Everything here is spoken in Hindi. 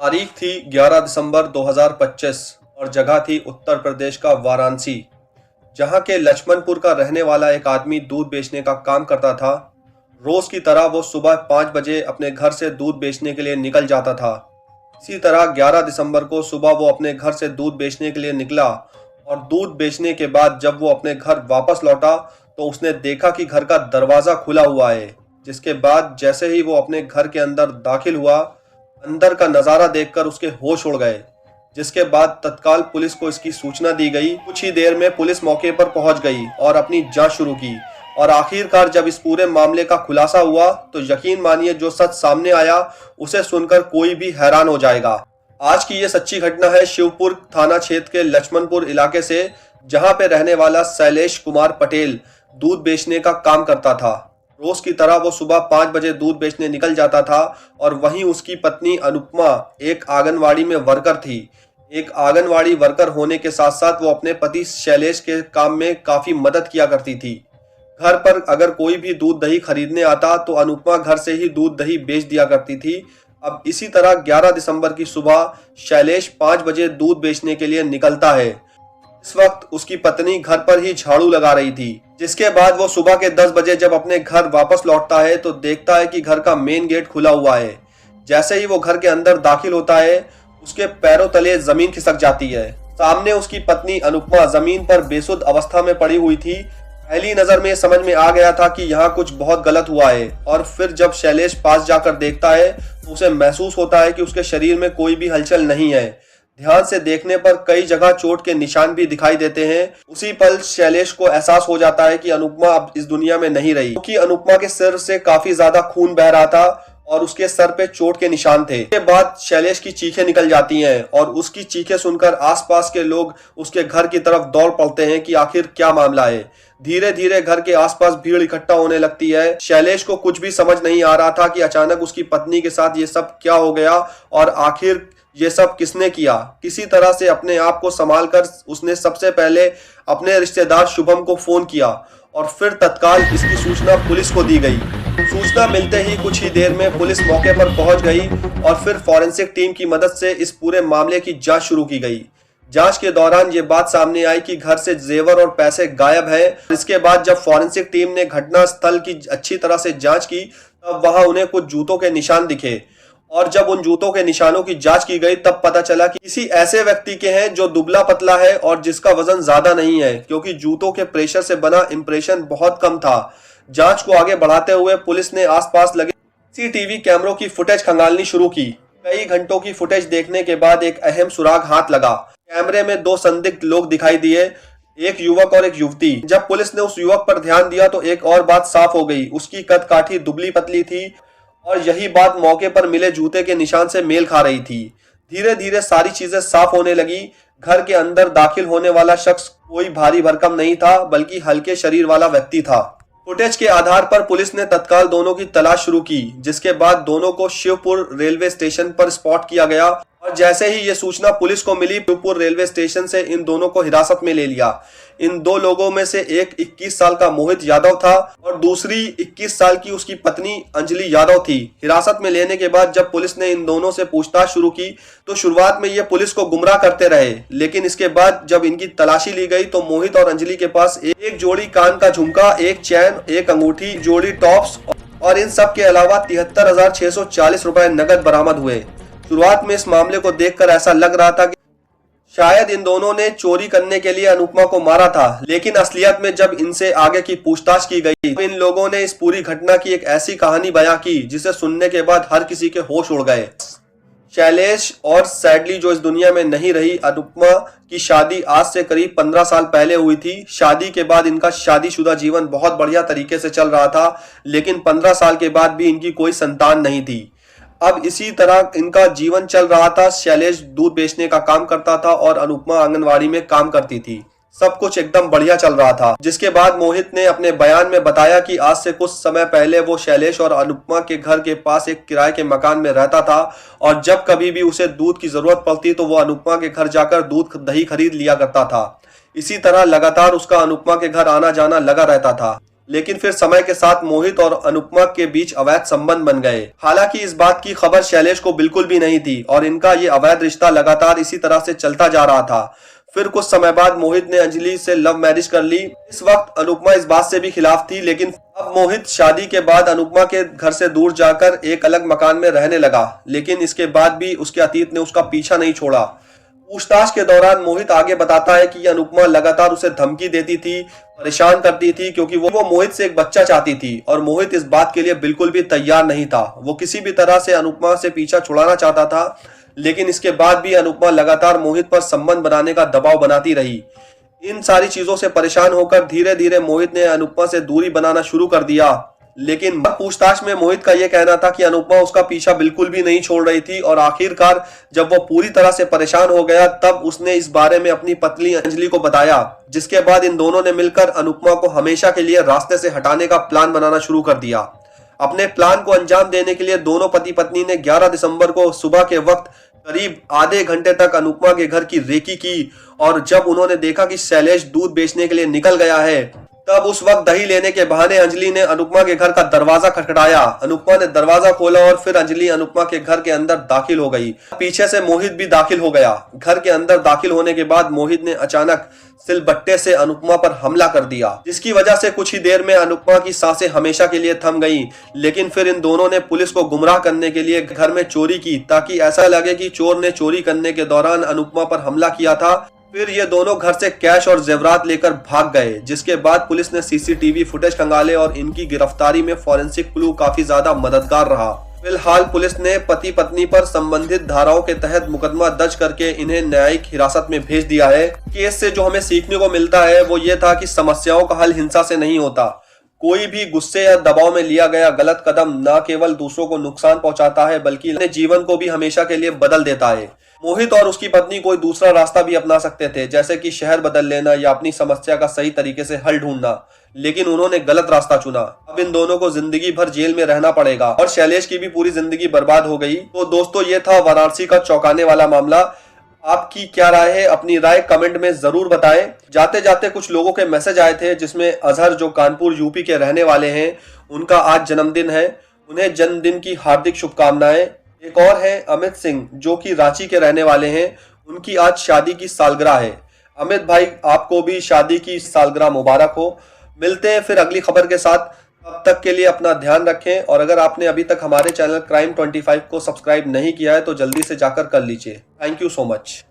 तारीख थी 11 दिसंबर 2025 और जगह थी उत्तर प्रदेश का वाराणसी, जहां के लक्ष्मणपुर का रहने वाला एक आदमी दूध बेचने का काम करता था। रोज की तरह वो सुबह 5 बजे अपने घर से दूध बेचने के लिए निकल जाता था। इसी तरह 11 दिसंबर को सुबह वो अपने घर से दूध बेचने के लिए निकला और दूध बेचने के बाद जब वो अपने घर वापस लौटा तो उसने देखा कि घर का दरवाजा खुला हुआ है। जिसके बाद जैसे ही वो अपने घर के अंदर दाखिल हुआ, अंदर का नजारा देखकर उसके होश उड़ गए। जिसके बाद तत्काल पुलिस को इसकी सूचना दी गई। कुछ ही देर में पुलिस मौके पर पहुंच गई और अपनी जांच शुरू की और आखिरकार जब इस पूरे मामले का खुलासा हुआ तो यकीन मानिए जो सच सामने आया उसे सुनकर कोई भी हैरान हो जाएगा। आज की ये सच्ची घटना है शिवपुर थाना क्षेत्र के लक्ष्मणपुर इलाके से, जहां पे रहने वाला शैलेश कुमार पटेल दूध बेचने का काम करता था। रोज की तरह वो सुबह 5 बजे दूध बेचने निकल जाता था और वहीं उसकी पत्नी अनुपमा एक आंगनवाड़ी में वर्कर थी। एक आंगनवाड़ी वर्कर होने के साथ साथ वो अपने पति शैलेश के काम में काफी मदद किया करती थी। घर पर अगर कोई भी दूध दही खरीदने आता तो अनुपमा घर से ही दूध दही बेच दिया करती थी। अब इसी तरह 11 दिसंबर की सुबह शैलेश 5 बजे दूध बेचने के लिए निकलता है। इस वक्त उसकी पत्नी घर पर ही झाड़ू लगा रही थी। जिसके बाद वो सुबह के 10 बजे जब अपने घर वापस लौटता है तो देखता है कि घर का मेन गेट खुला हुआ है। जैसे ही वो घर के अंदर दाखिल होता है उसके पैरों तले जमीन खिसक जाती है। सामने उसकी पत्नी अनुपमा जमीन पर बेसुध अवस्था में पड़ी हुई थी। पहली नजर में समझ में आ गया था कि यहाँ कुछ बहुत गलत हुआ है और फिर जब शैलेश पास जाकर देखता है तो उसे महसूस होता है कि उसके शरीर में कोई भी हलचल नहीं है। ध्यान से देखने पर कई जगह चोट के निशान भी दिखाई देते हैं। उसी पल शैलेश को एहसास हो जाता है कि अनुपमा अब इस दुनिया में नहीं रही, क्योंकि अनुपमा के सिर से काफी ज्यादा खून बह रहा था और उसके सर पे चोट के निशान थे। इसके बाद शैलेश की चीखें निकल जाती हैं और उसकी चीखें सुनकर आसपास के लोग उसके घर की तरफ दौड़ पड़ते हैं कि आखिर क्या मामला है। धीरे धीरे घर के आसपास भीड़ इकट्ठा होने लगती है। शैलेश को कुछ भी समझ नहीं आ रहा था कि अचानक उसकी पत्नी के साथ ये सब क्या हो गया और आखिर ये सब किसने किया। किसी तरह से अपने आप को संभालकर उसने सबसे पहले अपने रिश्तेदार शुभम को फोन किया और फिर तत्काल इसकी सूचना पुलिस को दी गई। सूचना मिलते ही कुछ ही देर में पुलिस मौके पर पहुंच गई और फिर फॉरेंसिक टीम की मदद से इस पूरे मामले की जांच शुरू की गई। जांच के दौरान ये बात सामने आई कि घर से जेवर और पैसे गायब है। इसके बाद जब फॉरेंसिक टीम ने घटना स्थल की अच्छी तरह से जांच की तब वहां उन्हें कुछ जूतों के निशान दिखे और जब उन जूतों के निशानों की जांच की गई तब पता चला कि किसी ऐसे व्यक्ति के हैं जो दुबला पतला है और जिसका वजन ज्यादा नहीं है, क्योंकि जूतों के प्रेशर से बना इंप्रेशन बहुत कम था। जांच को आगे बढ़ाते हुए पुलिस ने आसपास लगे सीसीटीवी कैमरों की फुटेज खंगालनी शुरू की। कई घंटों की फुटेज देखने के बाद एक अहम सुराग हाथ लगा। कैमरे में 2 संदिग्ध लोग दिखाई दिए, एक युवक और एक युवती। जब पुलिस ने उस युवक पर ध्यान दिया तो एक और बात साफ हो गई, उसकी कद काठी दुबली पतली थी और यही बात मौके पर मिले जूते के निशान से मेल खा रही थी। धीरे धीरे सारी चीजें साफ होने लगी। घर के अंदर दाखिल होने वाला शख्स कोई भारी भरकम नहीं था बल्कि हल्के शरीर वाला व्यक्ति था। फुटेज के आधार पर पुलिस ने तत्काल दोनों की तलाश शुरू की, जिसके बाद दोनों को शिवपुर रेलवे स्टेशन पर स्पॉट किया गया और जैसे ही ये सूचना पुलिस को मिली शिवपुर रेलवे स्टेशन से इन दोनों को हिरासत में ले लिया। इन 2 लोगों में से एक 21 साल का मोहित यादव था और दूसरी 21 साल की उसकी पत्नी अंजलि यादव थी। हिरासत में लेने के बाद जब पुलिस ने इन दोनों से पूछताछ शुरू की तो शुरुआत में ये पुलिस को गुमराह करते रहे, लेकिन इसके बाद जब इनकी तलाशी ली गई तो मोहित और अंजलि के पास एक जोड़ी कान का झुमका, एक चैन, एक अंगूठी, जोड़ी टॉप्स और इन सब के अलावा 73,640 रुपए नगद बरामद हुए। शुरुआत में इस मामले को देखकर ऐसा लग रहा था कि शायद इन दोनों ने चोरी करने के लिए अनुपमा को मारा था, लेकिन असलियत में जब इनसे आगे की पूछताछ की गई तो इन लोगों ने इस पूरी घटना की एक ऐसी कहानी बयां की जिसे सुनने के बाद हर किसी के होश उड़ गए। शैलेश और सैडली जो इस दुनिया में नहीं रही, अनुपमा की शादी आज से करीब 15 साल पहले हुई थी। शादी के बाद इनका शादीशुदा जीवन बहुत बढ़िया तरीके से चल रहा था, लेकिन 15 साल के बाद भी इनकी कोई संतान नहीं थी। अब इसी तरह इनका जीवन चल रहा था। शैलेश दूध बेचने का काम करता था और अनुपमा आंगनवाड़ी में काम करती थी। सब कुछ एकदम बढ़िया चल रहा था। जिसके बाद मोहित ने अपने बयान में बताया कि आज से कुछ समय पहले वो शैलेश और अनुपमा के घर के पास एक किराए के मकान में रहता था और जब कभी भी उसे दूध की जरूरत पड़ती तो वो अनुपमा के घर जाकर दूध दही खरीद लिया करता था। इसी तरह लगातार उसका अनुपमा के घर आना जाना लगा रहता था। लेकिन फिर समय के साथ मोहित और अनुपमा के बीच अवैध संबंध बन गए। हालांकि इस बात की खबर शैलेश को बिल्कुल भी नहीं थी और इनका ये अवैध रिश्ता लगातार इसी तरह से चलता जा रहा था। फिर कुछ समय बाद मोहित ने अंजलि से लव मैरिज कर ली। इस वक्त अनुपमा इस बात से भी खिलाफ थी, लेकिन अब मोहित शादी के बाद अनुपमा के घर से दूर जाकर एक अलग मकान में रहने लगा। लेकिन इसके बाद भी उसके अतीत ने उसका पीछा नहीं छोड़ा। पूछताछ के दौरान मोहित आगे बताता है कि अनुपमा लगातार उसे धमकी देती थी, परेशान करती थी, क्योंकि वो मोहित से एक बच्चा चाहती थी और मोहित इस बात के लिए बिल्कुल भी तैयार नहीं था। वो किसी भी तरह से अनुपमा से पीछा छुड़ाना चाहता था, लेकिन इसके बाद भी अनुपमा लगातार मोहित पर संबंध बनाने का दबाव बनाती रही। इन सारी चीजों से परेशान होकर धीरे धीरे मोहित ने अनुपमा से दूरी बनाना शुरू कर दिया। लेकिन पूछताछ में मोहित का यह कहना था कि अनुपमा उसका पीछा बिल्कुल भी नहीं छोड़ रही थी और आखिरकार जब वो पूरी तरह से परेशान हो गया तब उसने इस बारे में अपनी पत्नी अंजलि को बताया, जिसके बाद इन दोनों ने मिलकर अनुपमा को हमेशा के लिए रास्ते से हटाने का प्लान बनाना शुरू कर दिया। अपने प्लान को अंजाम देने के लिए दोनों पति पत्नी ने 11 दिसंबर को सुबह के वक्त करीब आधे घंटे तक अनुपमा के घर की रेकी की और जब उन्होंने देखा कि शैलेश दूध बेचने के लिए निकल गया है, तब उस वक्त दही लेने के बहाने अंजलि ने अनुपमा के घर का दरवाजा खटखटाया। अनुपमा ने दरवाजा खोला और फिर अंजलि अनुपमा के घर के अंदर दाखिल हो गई। पीछे से मोहित भी दाखिल हो गया। घर के अंदर दाखिल होने के बाद मोहित ने अचानक सिलबट्टे से अनुपमा पर हमला कर दिया, जिसकी वजह से कुछ ही देर में अनुपमा की सांसें हमेशा के लिए थम गईं। लेकिन फिर इन दोनों ने पुलिस को गुमराह करने के लिए घर में चोरी की, ताकि ऐसा लगे कि चोर ने चोरी करने के दौरान अनुपमा पर हमला किया था। फिर ये दोनों घर से कैश और जेवरात लेकर भाग गए, जिसके बाद पुलिस ने सीसीटीवी फुटेज खंगाले और इनकी गिरफ्तारी में फॉरेंसिक क्लू काफी ज्यादा मददगार रहा। फिलहाल पुलिस ने पति पत्नी पर संबंधित धाराओं के तहत मुकदमा दर्ज करके इन्हें न्यायिक हिरासत में भेज दिया है। केस से जो हमें सीखने को मिलता है वो ये था कि समस्याओं का हल हिंसा से नहीं होता। कोई भी गुस्से या दबाव में लिया गया गलत कदम न केवल दूसरों को नुकसान पहुंचाता है बल्कि अपने जीवन को भी हमेशा के लिए बदल देता है। मोहित और उसकी पत्नी कोई दूसरा रास्ता भी अपना सकते थे, जैसे कि शहर बदल लेना या अपनी समस्या का सही तरीके से हल ढूंढना, लेकिन उन्होंने गलत रास्ता चुना। अब इन दोनों को जिंदगी भर जेल में रहना पड़ेगा और शैलेश की भी पूरी जिंदगी बर्बाद हो गई। तो दोस्तों, ये था वाराणसी का चौंकाने वाला मामला। आपकी क्या राय है? अपनी राय कमेंट में जरूर बताएं। जाते जाते कुछ लोगों के मैसेज आए थे, जिसमें अजहर जो कानपुर यूपी के रहने वाले हैं, उनका आज जन्मदिन है। उन्हें जन्मदिन की हार्दिक शुभकामनाएं। एक और है अमित सिंह, जो कि रांची के रहने वाले हैं। उनकी आज शादी की सालगिरह है। अमित भाई, आपको भी शादी की सालगिरह मुबारक हो। मिलते हैं फिर अगली खबर के साथ। तब तक के लिए अपना ध्यान रखें और अगर आपने अभी तक हमारे चैनल क्राइम 25 को सब्सक्राइब नहीं किया है तो जल्दी से जाकर कर लीजिए। Thank you so much.